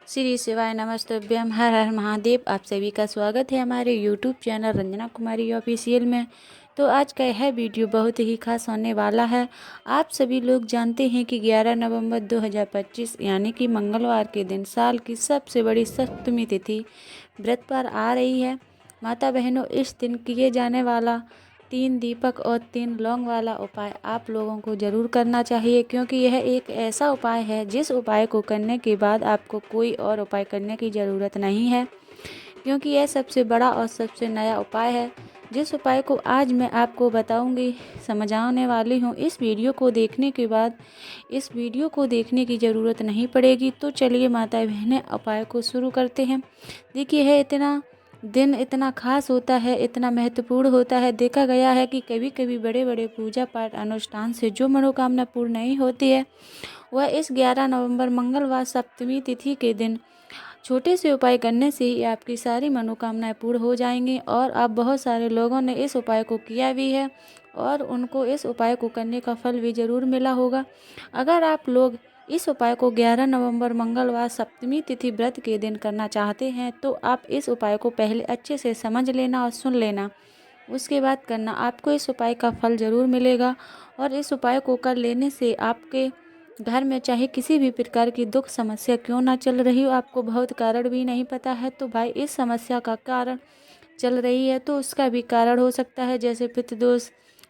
श्री शिवाय नमस्तुभ्यम। हर हर महादेव। आप सभी का स्वागत है हमारे यूट्यूब चैनल रंजना कुमारी ऑफिशियल में। तो आज का यह वीडियो बहुत ही खास होने वाला है। आप सभी लोग जानते हैं कि 11 नवंबर 2025 यानी कि मंगलवार के दिन साल की सबसे बड़ी सप्तमी तिथि व्रत पर आ रही है। माता बहनों, इस दिन किए जाने वाला 3 दीपक और 3 लौंग वाला उपाय आप लोगों को ज़रूर करना चाहिए, क्योंकि यह एक ऐसा उपाय है जिस उपाय को करने के बाद आपको कोई और उपाय करने की ज़रूरत नहीं है, क्योंकि यह सबसे बड़ा और सबसे नया उपाय है। जिस उपाय को आज मैं आपको बताऊंगी, समझाने वाली हूँ, इस वीडियो को देखने के बाद इस वीडियो को देखने की ज़रूरत नहीं पड़ेगी। तो चलिए माता बहनें, उपाय को शुरू करते हैं। देखिए, है इतना दिन इतना खास होता है, इतना महत्वपूर्ण होता है। देखा गया है कि कभी कभी बड़े बड़े पूजा पाठ अनुष्ठान से जो मनोकामना पूर्ण नहीं होती है, वह इस 11 नवंबर मंगलवार सप्तमी तिथि के दिन छोटे से उपाय करने से ही आपकी सारी मनोकामनाएं पूर्ण हो जाएंगी। और आप बहुत सारे लोगों ने इस उपाय को किया भी है और उनको इस उपाय को करने का फल भी ज़रूर मिला होगा। अगर आप लोग इस उपाय को 11 नवंबर मंगलवार सप्तमी तिथि व्रत के दिन करना चाहते हैं, तो आप इस उपाय को पहले अच्छे से समझ लेना और सुन लेना, उसके बाद करना। आपको इस उपाय का फल ज़रूर मिलेगा। और इस उपाय को कर लेने से आपके घर में चाहे किसी भी प्रकार की दुख समस्या क्यों ना चल रही हो, आपको बहुत कारण भी नहीं पता है, तो भाई इस समस्या का कारण चल रही है तो उसका भी कारण हो सकता है, जैसे पितृ दोष,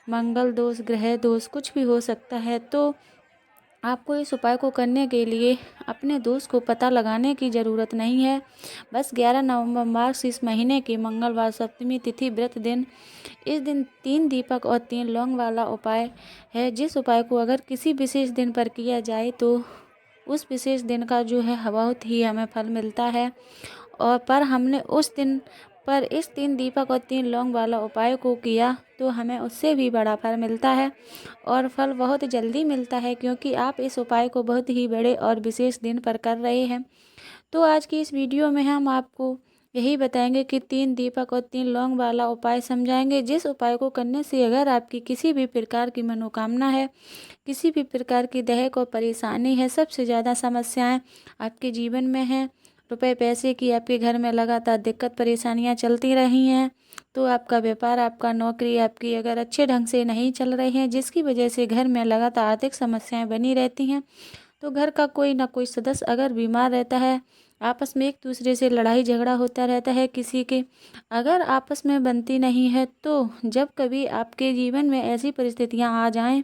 मंगल दोष, ग्रह दोष, कुछ भी हो सकता है। तो आपको इस उपाय को करने के लिए अपने दोष को पता लगाने की ज़रूरत नहीं है। बस 11 नवंबर मार्च इस महीने की मंगलवार सप्तमी तिथि व्रत दिन, इस दिन 3 दीपक और 3 लौंग वाला उपाय है, जिस उपाय को अगर किसी विशेष दिन पर किया जाए तो उस विशेष दिन का जो है बहुत ही हमें फल मिलता है। और पर हमने उस दिन पर इस 3 दीपक और 3 लौंग वाला उपाय को किया तो हमें उससे भी बड़ा फल मिलता है, और फल बहुत जल्दी मिलता है, क्योंकि आप इस उपाय को बहुत ही बड़े और विशेष दिन पर कर रहे हैं। तो आज की इस वीडियो में हम आपको यही बताएंगे कि 3 दीपक और 3 लौंग वाला उपाय समझाएंगे, जिस उपाय को करने से अगर आपकी किसी भी प्रकार की मनोकामना है, किसी भी प्रकार की दैहिक और परेशानी है, सबसे ज़्यादा समस्याएं आपके जीवन में हैं, रुपए पैसे की आपके घर में लगातार दिक्कत परेशानियां चलती रही हैं, तो आपका व्यापार, आपका नौकरी आपकी अगर अच्छे ढंग से नहीं चल रही हैं, जिसकी वजह से घर में लगातार आर्थिक समस्याएं बनी रहती हैं, तो घर का कोई ना कोई सदस्य अगर बीमार रहता है, आपस में एक दूसरे से लड़ाई झगड़ा होता रहता है, किसी के अगर आपस में बनती नहीं है, तो जब कभी आपके जीवन में ऐसी परिस्थितियां आ जाएं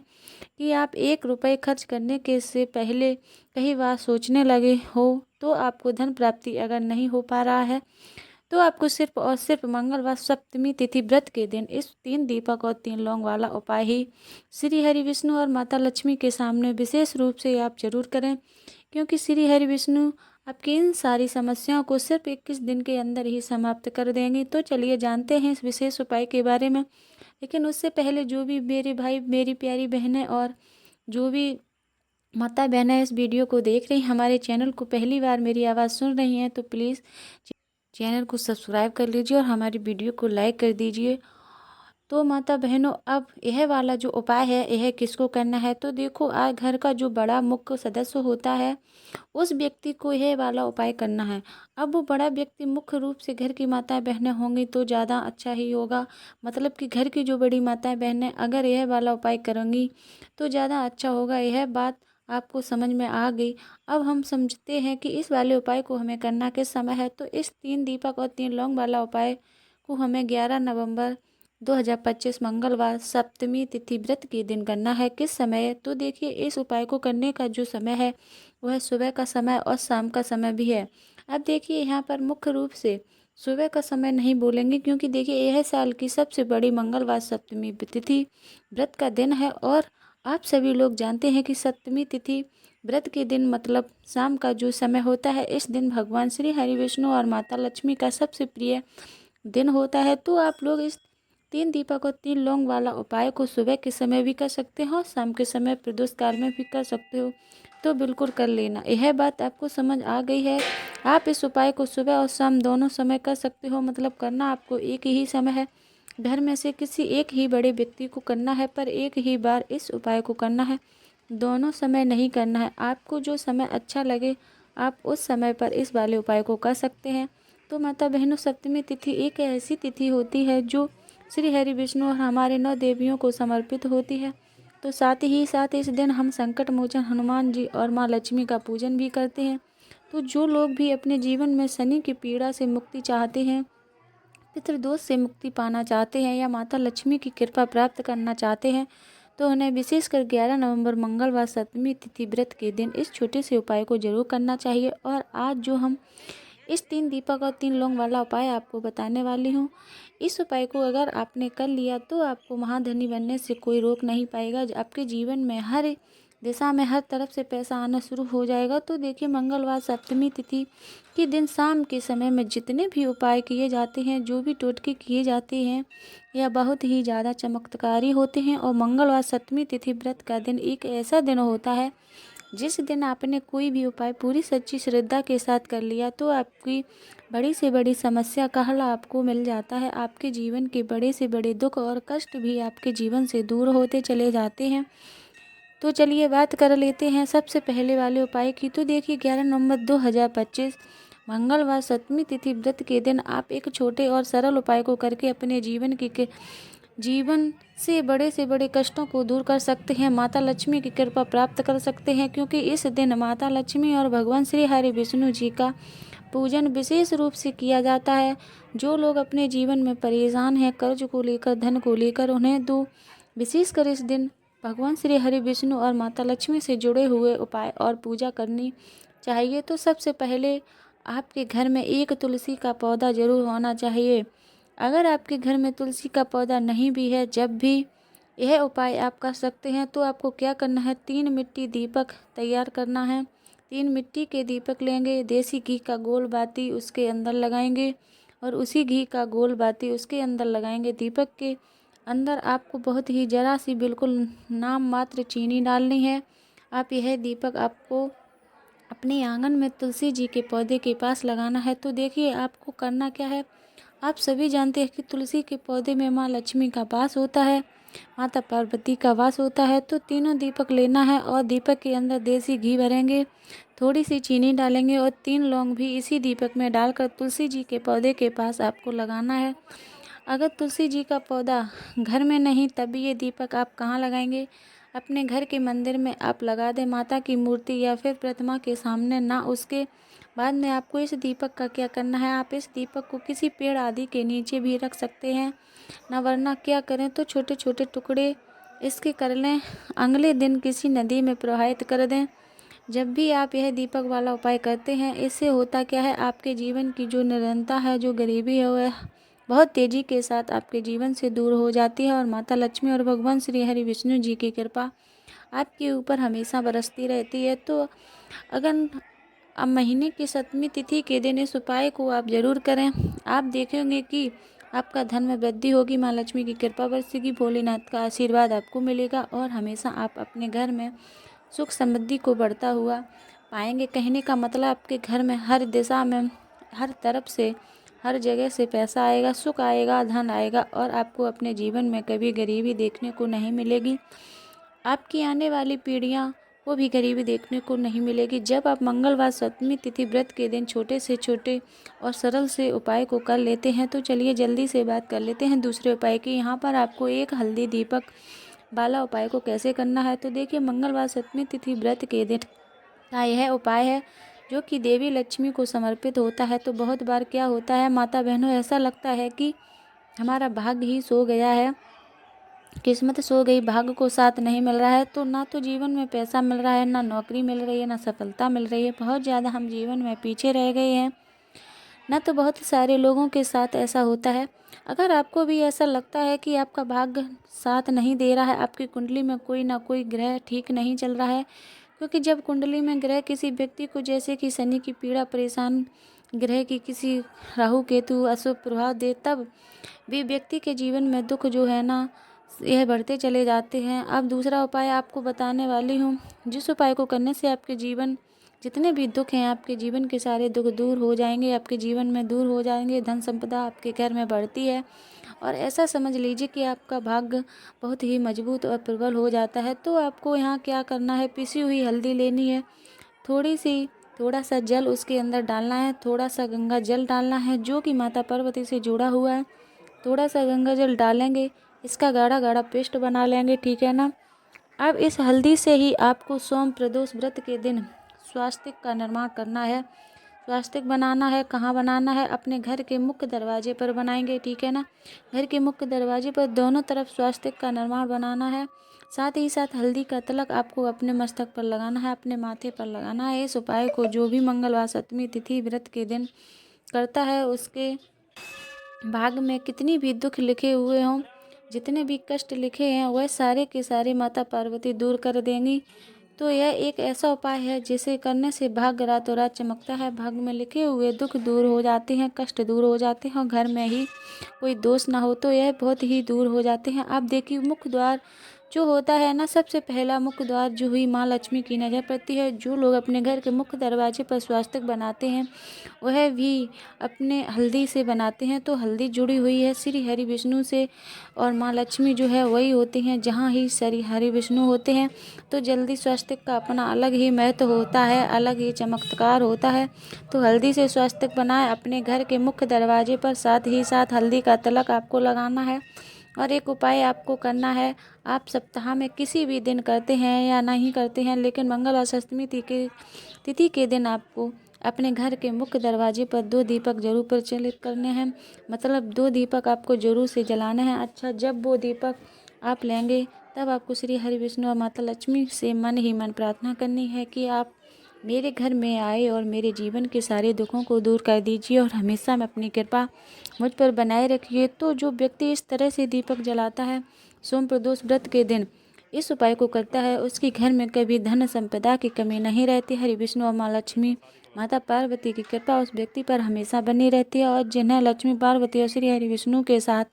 कि आप 1 रुपये खर्च करने के से पहले कई बार सोचने लगे हो, तो आपको धन प्राप्ति अगर नहीं हो पा रहा है, तो आपको सिर्फ और सिर्फ मंगलवार सप्तमी तिथि व्रत के दिन इस 3 दीपक और 3 लौंग वाला उपाय ही श्री हरि विष्णु और माता लक्ष्मी के सामने विशेष रूप से आप जरूर करें, क्योंकि श्री हरि विष्णु आपकी इन सारी समस्याओं को सिर्फ 21 दिन के अंदर ही समाप्त कर देंगे। तो चलिए जानते हैं इस विशेष उपाय के बारे में। लेकिन उससे पहले जो भी मेरे भाई, मेरी प्यारी बहनें और जो भी माता बहनें इस वीडियो को देख रही, हमारे चैनल को पहली बार मेरी आवाज़ सुन रही हैं, तो प्लीज़ चैनल को सब्सक्राइब कर लीजिए और हमारी वीडियो को लाइक कर दीजिए। तो माता बहनों, अब यह वाला जो उपाय है, यह किसको करना है, तो देखो, आज घर का जो बड़ा मुख्य सदस्य होता है, उस व्यक्ति को यह वाला उपाय करना है। अब वो बड़ा व्यक्ति मुख्य रूप से घर की माताएं बहनें होंगी तो ज़्यादा अच्छा ही होगा, मतलब कि घर की जो बड़ी माताएं बहनें अगर यह वाला उपाय करेंगी तो ज़्यादा अच्छा होगा। यह बात आपको समझ में आ गई। अब हम समझते हैं कि इस वाले उपाय को हमें करना किस समय है। तो इस 3 दीपक और 3 लौंग वाला उपाय को हमें 11 नवंबर 2025 मंगलवार सप्तमी तिथि व्रत के दिन करना है। किस समय? तो देखिए, इस उपाय को करने का जो समय है वह सुबह का समय और शाम का समय भी है। अब देखिए, यहाँ पर मुख्य रूप से सुबह का समय नहीं बोलेंगे, क्योंकि देखिए यह साल की सबसे बड़ी मंगलवार सप्तमी तिथि व्रत का दिन है, और आप सभी लोग जानते हैं कि सप्तमी तिथि व्रत के दिन मतलब शाम का जो समय होता है, इस दिन भगवान श्री हरि विष्णु और माता लक्ष्मी का सबसे प्रिय दिन होता है। तो आप लोग इस 3 दीपक और 3 लौंग वाला उपाय को सुबह के समय भी कर सकते हो, शाम के समय प्रदोष काल में भी कर सकते हो, तो बिल्कुल कर लेना। यह बात आपको समझ आ गई है। आप इस उपाय को सुबह और शाम दोनों समय कर सकते हो, मतलब करना आपको एक ही समय है। घर में से किसी एक ही बड़े व्यक्ति को करना है, पर एक ही बार इस उपाय को करना है, दोनों समय नहीं करना है। आपको जो समय अच्छा लगे आप उस समय पर इस वाले उपाय को कर सकते हैं। तो माता बहनों, सप्तमी तिथि एक ऐसी तिथि होती है जो श्री हरि विष्णु और हमारे 9 देवियों को समर्पित होती है। तो साथ ही साथ इस दिन हम संकट मोचन हनुमान जी और माँ लक्ष्मी का पूजन भी करते हैं। तो जो लोग भी अपने जीवन में शनि की पीड़ा से मुक्ति चाहते हैं, पितृदोष से मुक्ति पाना चाहते हैं या माता लक्ष्मी की कृपा प्राप्त करना चाहते हैं, तो उन्हें विशेषकर 11 नवंबर मंगलवार सप्तमी तिथि व्रत के दिन इस छोटे से उपाय को जरूर करना चाहिए। और आज जो हम इस 3 दीपक और 3 लौंग वाला उपाय आपको बताने वाली हूँ, इस उपाय को अगर आपने कर लिया तो आपको महाधनी बनने से कोई रोक नहीं पाएगा। आपके जीवन में हर दिशा में हर तरफ से पैसा आना शुरू हो जाएगा। तो देखिए, मंगलवार सप्तमी तिथि के दिन शाम के समय में जितने भी उपाय किए जाते हैं, जो भी टोटके किए जाते हैं, यह बहुत ही ज़्यादा चमत्कारी होते हैं। और मंगलवार सप्तमी तिथि व्रत का दिन एक ऐसा दिन होता है जिस दिन आपने कोई भी उपाय पूरी सच्ची श्रद्धा के साथ कर लिया तो आपकी बड़ी से बड़ी समस्या का हल आपको मिल जाता है। आपके जीवन के बड़े से बड़े दुख और कष्ट भी आपके जीवन से दूर होते चले जाते हैं। तो चलिए बात कर लेते हैं सबसे पहले वाले उपाय की। तो देखिए, 11 नवंबर 2025 मंगलवार सप्तमी तिथि व्रत के दिन आप एक छोटे और सरल उपाय को करके अपने जीवन से बड़े कष्टों को दूर कर सकते हैं, माता लक्ष्मी की कृपा प्राप्त कर सकते हैं। क्योंकि इस दिन माता लक्ष्मी और भगवान श्री हरि विष्णु जी का पूजन विशेष रूप से किया जाता है। जो लोग अपने जीवन में परेशान हैं, कर्ज को लेकर, धन को लेकर, उन्हें तो विशेषकर इस दिन भगवान श्री हरि विष्णु और माता लक्ष्मी से जुड़े हुए उपाय और पूजा करनी चाहिए। तो सबसे पहले आपके घर में एक तुलसी का पौधा जरूर होना चाहिए। अगर आपके घर में तुलसी का पौधा नहीं भी है, जब भी यह उपाय आप कर सकते हैं, तो आपको क्या करना है, 3 मिट्टी दीपक तैयार करना है। 3 मिट्टी के दीपक लेंगे, देसी घी का गोल बाती उसके अंदर लगाएंगे और उसी घी का गोल बाती उसके अंदर लगाएंगे। दीपक के अंदर आपको बहुत ही जरा सी बिल्कुल नाम मात्र चीनी डालनी है। आप यह दीपक आपको अपने आंगन में तुलसी जी के पौधे के पास लगाना है। तो देखिए, आपको करना क्या है, आप सभी जानते हैं कि तुलसी के पौधे में माँ लक्ष्मी का वास होता है, माता पार्वती का वास होता है। तो तीनों दीपक लेना है और दीपक के अंदर देसी घी भरेंगे, थोड़ी सी चीनी डालेंगे और 3 लौंग भी इसी दीपक में डालकर तुलसी जी के पौधे के पास आपको लगाना है। अगर तुलसी जी का पौधा घर में नहीं, तब ये दीपक आप कहाँ लगाएंगे, अपने घर के मंदिर में आप लगा दें, माता की मूर्ति या फिर प्रतिमा के सामने ना। उसके बाद में आपको इस दीपक का क्या करना है, आप इस दीपक को किसी पेड़ आदि के नीचे भी रख सकते हैं ना, वरना क्या करें तो छोटे छोटे टुकड़े इसके कर लें, अगले दिन किसी नदी में प्रवाहित कर दें। जब भी आप यह दीपक वाला उपाय करते हैं, इससे होता क्या है, आपके जीवन की जो निरंतरता है, जो गरीबी है, वह बहुत तेज़ी के साथ आपके जीवन से दूर हो जाती है और माता लक्ष्मी और भगवान श्री हरि विष्णु जी की कृपा आपके ऊपर हमेशा बरसती रहती है। तो अगर अब महीने की सप्तमी तिथि के दिन इस उपाय को आप जरूर करें, आप देखेंगे कि आपका धन में वृद्धि होगी, माँ लक्ष्मी की कृपा बरसेगी, भोलेनाथ का आशीर्वाद आपको मिलेगा और हमेशा आप अपने घर में सुख समृद्धि को बढ़ता हुआ पाएंगे। कहने का मतलब, आपके घर में हर दिशा में, हर तरफ से, हर जगह से पैसा आएगा, सुख आएगा, धन आएगा और आपको अपने जीवन में कभी गरीबी देखने को नहीं मिलेगी। आपकी आने वाली पीढ़ियाँ वो भी गरीबी देखने को नहीं मिलेगी। जब आप मंगलवार सप्तमी तिथि व्रत के दिन छोटे से छोटे और सरल से उपाय को कर लेते हैं, तो चलिए जल्दी से बात कर लेते हैं दूसरे उपाय की। यहाँ पर आपको एक हल्दी दीपक वाला उपाय को कैसे करना है। तो देखिए, मंगलवार सप्तमी तिथि व्रत के दिन का यह उपाय है जो कि देवी लक्ष्मी को समर्पित होता है। तो बहुत बार क्या होता है माता बहनों, ऐसा लगता है कि हमारा भाग्य ही सो गया है, किस्मत सो गई, भाग्य को साथ नहीं मिल रहा है। तो ना तो जीवन में पैसा मिल रहा है, ना नौकरी मिल रही है, ना सफलता मिल रही है, बहुत ज़्यादा हम जीवन में पीछे रह गए हैं ना। तो बहुत सारे लोगों के साथ ऐसा होता है। अगर आपको भी ऐसा लगता है कि आपका भाग्य साथ नहीं दे रहा है, आपकी कुंडली में कोई ना कोई ग्रह ठीक नहीं चल रहा है, क्योंकि जब कुंडली में ग्रह किसी व्यक्ति को, जैसे कि शनि की पीड़ा, परेशान ग्रह की किसी राहु केतु अशुभ प्रभाव दे, तब वे व्यक्ति के जीवन में दुख जो है ना, यह बढ़ते चले जाते हैं। अब दूसरा उपाय आपको बताने वाली हूँ, जिस उपाय को करने से आपके जीवन जितने भी दुख हैं, आपके जीवन के सारे दुख दूर हो जाएंगे, आपके जीवन में दूर हो जाएंगे, धन संपदा आपके घर में बढ़ती है और ऐसा समझ लीजिए कि आपका भाग्य बहुत ही मजबूत और प्रबल हो जाता है। तो आपको यहाँ क्या करना है, पिसी हुई हल्दी लेनी है, थोड़ी सी थोड़ा सा जल उसके अंदर डालना है, थोड़ा सा गंगा जल डालना है जो कि माता पार्वती से जुड़ा हुआ है। थोड़ा सा गंगा जल डालेंगे, इसका गाढ़ा गाढ़ा पेस्ट बना लेंगे, ठीक है ना। अब इस हल्दी से ही आपको सोम प्रदोष व्रत के दिन स्वास्तिक का निर्माण करना है। स्वास्तिक बनाना है, कहाँ बनाना है? अपने घर के मुख्य दरवाजे पर बनाएंगे, ठीक है ना। घर के मुख्य दरवाजे पर दोनों तरफ स्वास्तिक का निर्माण बनाना है। साथ ही साथ हल्दी का तिलक आपको अपने मस्तक पर लगाना है, अपने माथे पर लगाना है। इस उपाय को जो भी मंगलवार सप्तमी तिथि व्रत के दिन करता है, उसके भाग में कितनी भी दुख लिखे हुए हों, जितने भी कष्ट लिखे हैं, वह सारे के सारे माता पार्वती दूर कर देंगी। तो यह एक ऐसा उपाय है जिसे करने से भाग्य रातों रात चमकता है। भाग्य में लिखे हुए दुख दूर हो जाते हैं, कष्ट दूर हो जाते हैं, और घर में ही कोई दोष ना हो तो यह बहुत ही दूर हो जाते हैं। आप देखिए, मुख्य द्वार जो होता है ना, सबसे पहला मुख्य द्वार जो हुई माँ लक्ष्मी की नज़र पड़ती है। जो लोग अपने घर के मुख्य दरवाजे पर स्वास्तिक बनाते हैं, वह भी अपने हल्दी से बनाते हैं। तो हल्दी जुड़ी हुई है श्री हरि विष्णु से, और माँ लक्ष्मी जो है वही होती हैं जहाँ ही श्री हरि विष्णु होते हैं। तो जल्दी स्वास्तिक का अपना अलग ही महत्व होता है, अलग ही चमत्कार होता है। तो हल्दी से स्वास्तिक बनाएं अपने घर के मुख्य दरवाजे पर, साथ ही साथ हल्दी का तिलक आपको लगाना है। और एक उपाय आपको करना है, आप सप्ताह में किसी भी दिन करते हैं या नहीं करते हैं, लेकिन मंगलवार सप्तमी तिथि के दिन आपको अपने घर के मुख्य दरवाजे पर 2 दीपक जरूर प्रज्वलित करने हैं। मतलब 2 दीपक आपको जरूर से जलाने हैं। अच्छा, जब वो दीपक आप लेंगे तब आपको श्री हरि विष्णु और माता लक्ष्मी से मन ही मन प्रार्थना करनी है कि आप मेरे घर में आए और मेरे जीवन के सारे दुखों को दूर कर दीजिए और हमेशा में अपनी कृपा मुझ पर बनाए रखिए। तो जो व्यक्ति इस तरह से दीपक जलाता है सोम प्रदोष व्रत के दिन, इस उपाय को करता है, उसके घर में कभी धन संपदा की कमी नहीं रहती। हरि विष्णु और माँ लक्ष्मी माता पार्वती की कृपा उस व्यक्ति पर हमेशा बनी रहती है। और जिन्हें लक्ष्मी पार्वती और श्री हरि विष्णु के साथ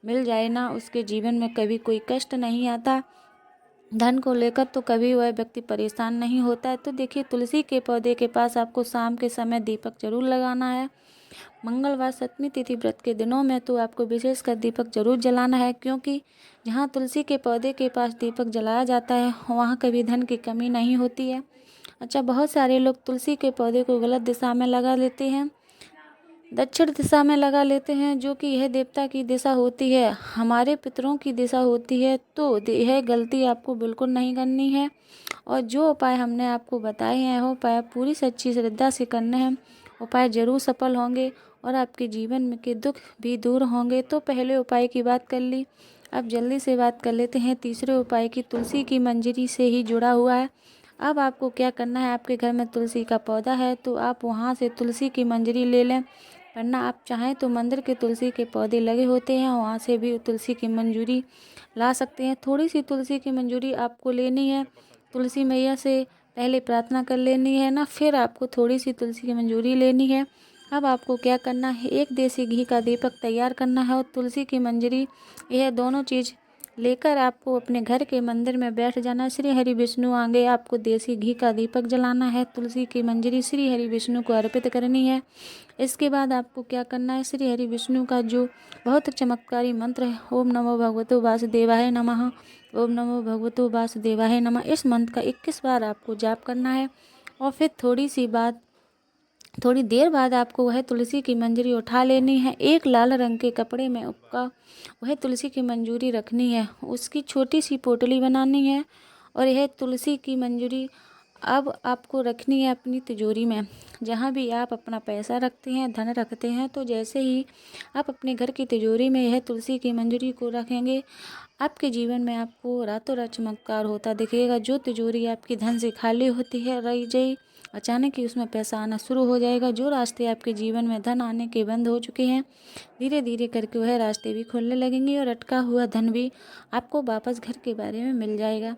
मिल जाए ना, उसके जीवन में कभी कोई कष्ट नहीं आता। धन को लेकर तो कभी वह व्यक्ति परेशान नहीं होता है। तो देखिए, तुलसी के पौधे के पास आपको शाम के समय दीपक जरूर लगाना है। मंगलवार सप्तमी तिथि व्रत के दिनों में तो आपको विशेषकर दीपक जरूर जलाना है, क्योंकि जहाँ तुलसी के पौधे के पास दीपक जलाया जाता है, वहाँ कभी धन की कमी नहीं होती है। अच्छा, बहुत सारे लोग तुलसी के पौधे को गलत दिशा में लगा लेते हैं, दक्षिण दिशा में लगा लेते हैं, जो कि यह देवता की दिशा होती है, हमारे पितरों की दिशा होती है। तो यह गलती आपको बिल्कुल नहीं करनी है। और जो उपाय हमने आपको बताए हैं, वो उपाय पूरी सच्ची श्रद्धा से करने हैं। उपाय जरूर सफल होंगे और आपके जीवन में के दुख भी दूर होंगे। तो पहले उपाय की बात कर ली, अब जल्दी से बात कर लेते हैं तीसरे उपाय की। तुलसी की मंजरी से ही जुड़ा हुआ है। अब आपको क्या करना है, आपके घर में तुलसी का पौधा है तो आप वहाँ से तुलसी की मंजरी ले लें, वरना आप चाहें तो मंदिर के तुलसी के पौधे लगे होते हैं, वहाँ से भी तुलसी की मंजूरी ला सकते हैं। थोड़ी सी तुलसी की मंजूरी आपको लेनी है, तुलसी मैया से पहले प्रार्थना कर लेनी है ना, फिर आपको थोड़ी सी तुलसी की मंजूरी लेनी है। अब आपको क्या करना है, एक देसी घी का दीपक तैयार करना है और तुलसी की मंजरी, यह दोनों चीज़ लेकर आपको अपने घर के मंदिर में बैठ जाना है। श्री हरि विष्णु आगे आपको देसी घी का दीपक जलाना है, तुलसी की मंजरी श्री हरि विष्णु को अर्पित करनी है। इसके बाद आपको क्या करना है, श्री हरि विष्णु का जो बहुत चमत्कारी मंत्र है, ओम नमो भगवतो वासुदेवाय नमः, ओम नमो भगवतो वासुदेवाय नमः, इस मंत्र का 21 बार आपको जाप करना है। और फिर थोड़ी देर बाद आपको वह तुलसी की मंजरी उठा लेनी है। एक लाल रंग के कपड़े में उसका वह तुलसी की मंजूरी रखनी है, उसकी छोटी सी पोटली बनानी है। और यह तुलसी की मंजूरी अब आपको रखनी है अपनी तिजोरी में, जहाँ भी आप अपना पैसा रखते हैं, धन रखते हैं। तो जैसे ही आप अपने घर की तिजोरी में यह तुलसी की मंजरी को रखेंगे, आपके जीवन में आपको रातों रात चमत्कार होता दिखेगा। जो तिजोरी आपकी धन से खाली होती है रह जाए, अचानक ही उसमें पैसा आना शुरू हो जाएगा। जो रास्ते आपके जीवन में धन आने के बंद हो चुके हैं, धीरे धीरे करके वह रास्ते भी खुलने लगेंगे और अटका हुआ धन भी आपको वापस घर के बारे में मिल जाएगा।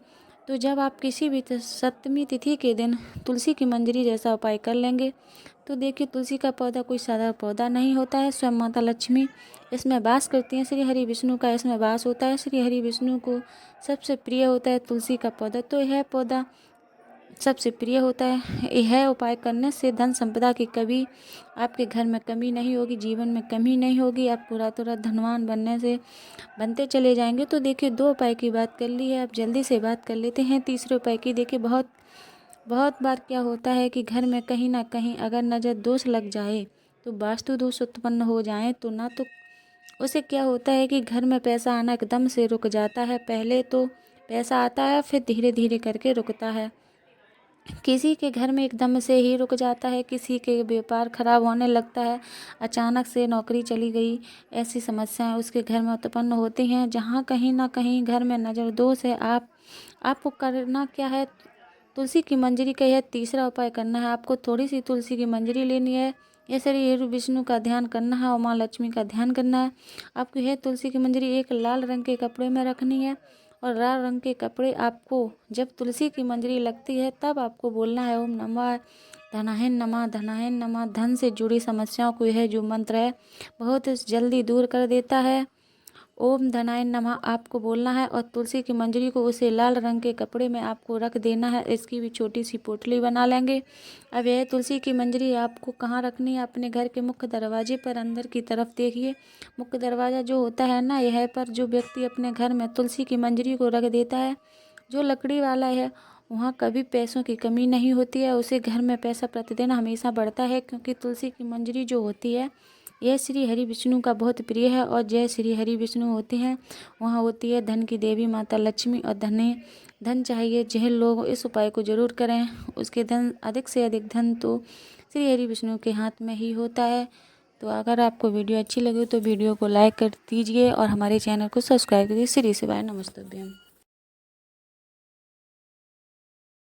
तो जब आप किसी भी सप्तमी तिथि के दिन तुलसी की मंजरी जैसा उपाय कर लेंगे, तो देखिए, तुलसी का पौधा कोई साधारण पौधा नहीं होता है, स्वयं माता लक्ष्मी इसमें वास करती हैं, श्री हरि विष्णु का इसमें वास होता है। श्री हरि विष्णु को सबसे प्रिय होता है तुलसी का पौधा, तो यह पौधा सबसे प्रिय होता है। यह उपाय करने से धन संपदा की कभी आपके घर में कमी नहीं होगी, जीवन में कमी नहीं होगी, आप पूरा धनवान बनते चले जाएंगे। तो देखिए, 2 उपाय की बात कर ली है, अब जल्दी से बात कर लेते हैं तीसरे उपाय की। देखिए, बहुत बहुत बार क्या होता है कि घर में कहीं ना कहीं अगर नज़र दोष लग जाए तो वास्तु दोष उत्पन्न हो जाए तो ना तो उसे क्या होता है कि घर में पैसा आना एकदम से रुक जाता है। पहले तो पैसा आता है फिर धीरे धीरे करके रुकता है। किसी के घर में एकदम से ही रुक जाता है, किसी के व्यापार खराब होने लगता है, अचानक से नौकरी चली गई, ऐसी समस्याएं उसके घर में उत्पन्न होती हैं। जहाँ कहीं ना कहीं घर में नज़र दोष है, आपको करना क्या है, तुलसी की मंजरी का यह तीसरा उपाय करना है। आपको थोड़ी सी तुलसी की मंजरी लेनी है, यह श्री विष्णु का ध्यान करना है और माँ लक्ष्मी का ध्यान करना है। आपको यह तुलसी की मंजरी एक लाल रंग के कपड़े में रखनी है और लाल रंग के कपड़े आपको जब तुलसी की मंजरी लगती है तब आपको बोलना है ओम नमः धनाय नमः, धनाय नमः। धन से जुड़ी समस्याओं को यह जो मंत्र है बहुत जल्दी दूर कर देता है। ओम धनाय नमः आपको बोलना है और तुलसी की मंजरी को उसे लाल रंग के कपड़े में आपको रख देना है। इसकी भी छोटी सी पोटली बना लेंगे। अब यह तुलसी की मंजरी आपको कहाँ रखनी है, अपने घर के मुख्य दरवाजे पर अंदर की तरफ देखिए। मुख्य दरवाज़ा जो होता है ना, यह पर जो व्यक्ति अपने घर में तुलसी की मंजरी को रख देता है, जो लकड़ी वाला है, वहाँ कभी पैसों की कमी नहीं होती है। उसे घर में पैसा प्रतिदिन हमेशा बढ़ता है, क्योंकि तुलसी की मंजरी जो होती है यह श्री हरि विष्णु का बहुत प्रिय है। और जय श्री हरि विष्णु होते हैं वहाँ होती है धन की देवी माता लक्ष्मी। और धन चाहिए जिन लोग इस उपाय को जरूर करें, उसके धन अधिक से अधिक धन तो श्री हरि विष्णु के हाथ में ही होता है। तो अगर आपको वीडियो अच्छी लगी तो वीडियो को लाइक कर दीजिए और हमारे चैनल को सब्सक्राइब कीजिए। श्री शिवाय नमस्तुभ्यम।